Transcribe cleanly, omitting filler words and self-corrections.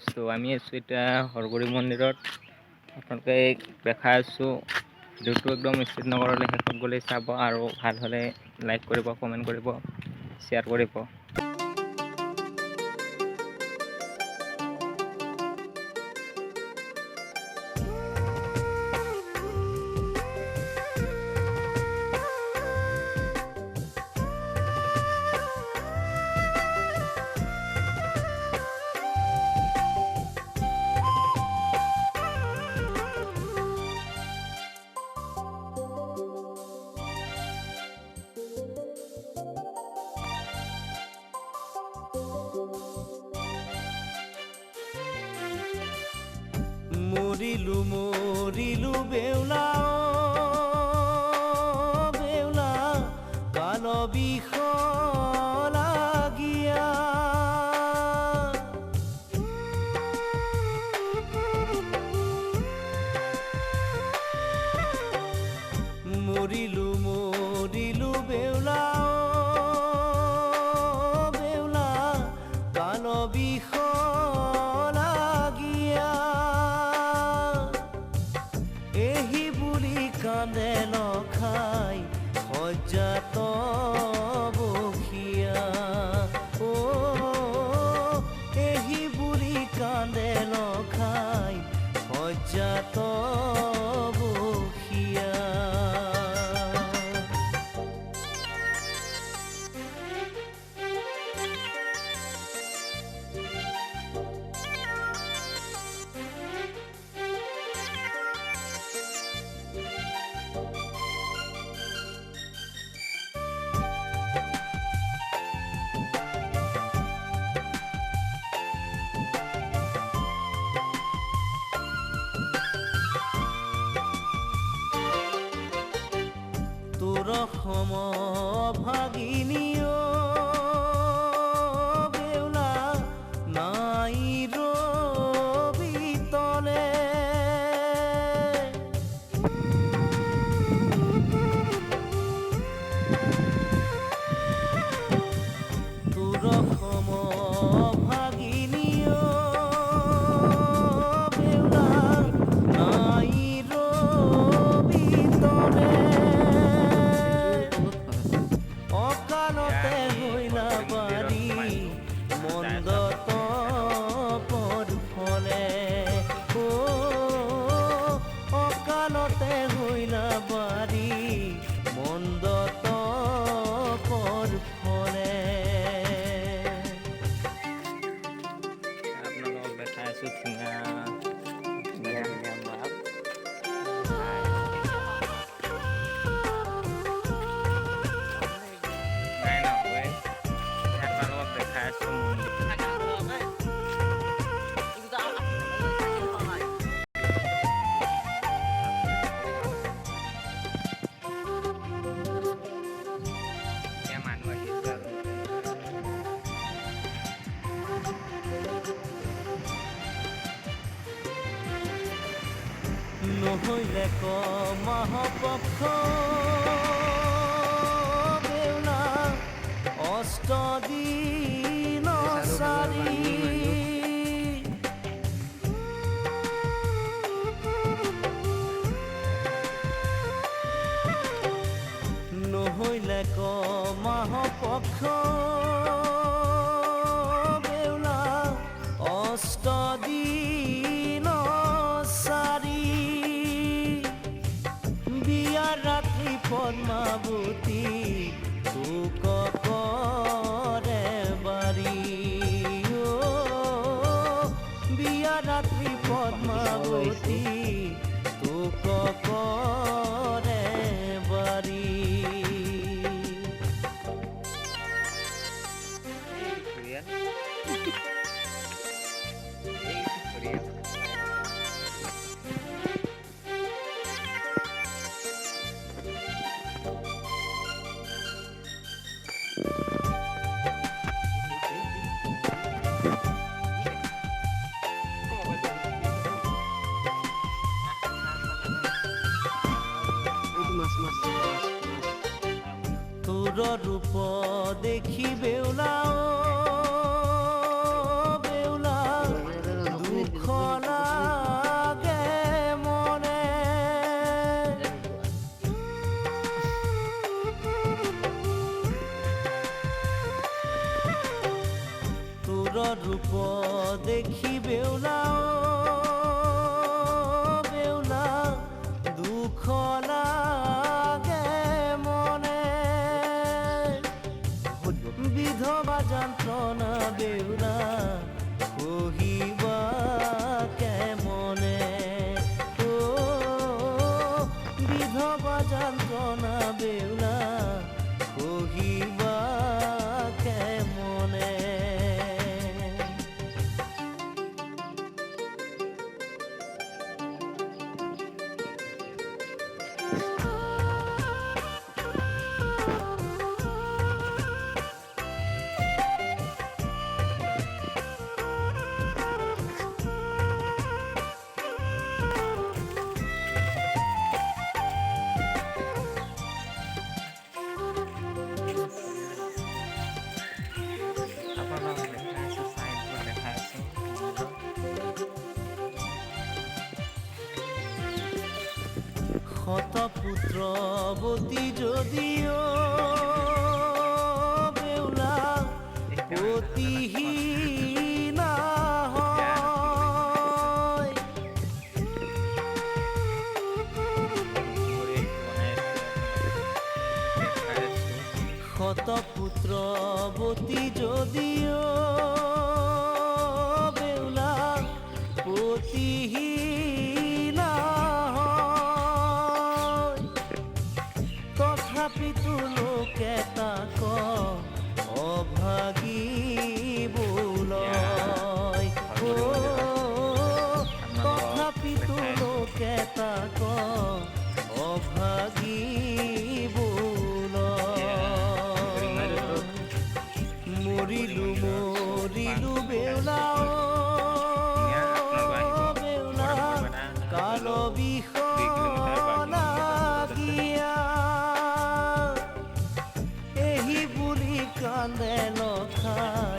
বস্তু আমি আছোঁ এতিয়া হৰগুৰি মন্দিৰত। আপোনালোকে দেখাই আছোঁ। ভিডিঅ'টো একদম স্কিপ নকৰিলে শেষত গ'লে চাব আৰু ভাল হ'লে লাইক কৰিব, কমেণ্ট কৰিব, শ্বেয়াৰ কৰিব। মৰিলো মৰিলো বেউলা বেউলা কাল বিষ লাগিয়া মৰিলো মৰিলো বেউলা বেউলা কাল বিষ কান্দে নখাই সজ্জাত বখিয়া ও এহি বুঢ়ী কান্দে নখাই সজ্জাত বখিয়া তোর সম ভাগিনীয় বেউলা নাই ৰবিতলে তোৰ সম ভাগিনীয় বেউলা নাই ৰবিতলে অকালতে হইলা বাৰী মন্দত পৰফলে ও অকালতে হইলা বাৰী মন্দত পৰফলে আপোনালোকক দেখাই আছোঁ ধুনীয়া ধুনীয়া ধুনীয়া মাছ। নহৈলে কমাহপক্ষ বেউলা অষ্টদিন চাৰি নহৈলে কমাহপক্ষ বেউলা অষ্টদিন চাৰি বিয়া ৰাত্ৰি পদ্মাৱতী তোক কৰে বাৰী ও বিয়া ৰাত্ৰি পদ্মাৱতী তোক কৰে বাৰী তোৰ ৰূপ দেখি বেউলা বেউলা তোৰ ৰূপ দেখি বেউলা বেউলা দুখ লাগে মনে বিধবা যন্ত্ৰণা বেউলা কহিবা কেমনে বিধবা যন্ত্ৰণা বেউলা কহিবা কেমনে আপোনালোকক দেখাই আছোঁ চাইডবোৰ দেখাই আছোঁ শতপুত্ৰৱতী যদিও বেউলা অতিহীনা হয় শতপুত্ৰৱতী যদিও বেউলা অতিহীনা হয় তথাপিতো লোকে তাক অভাগী বোলয় তথাপিতো লোকে তাক অভাগী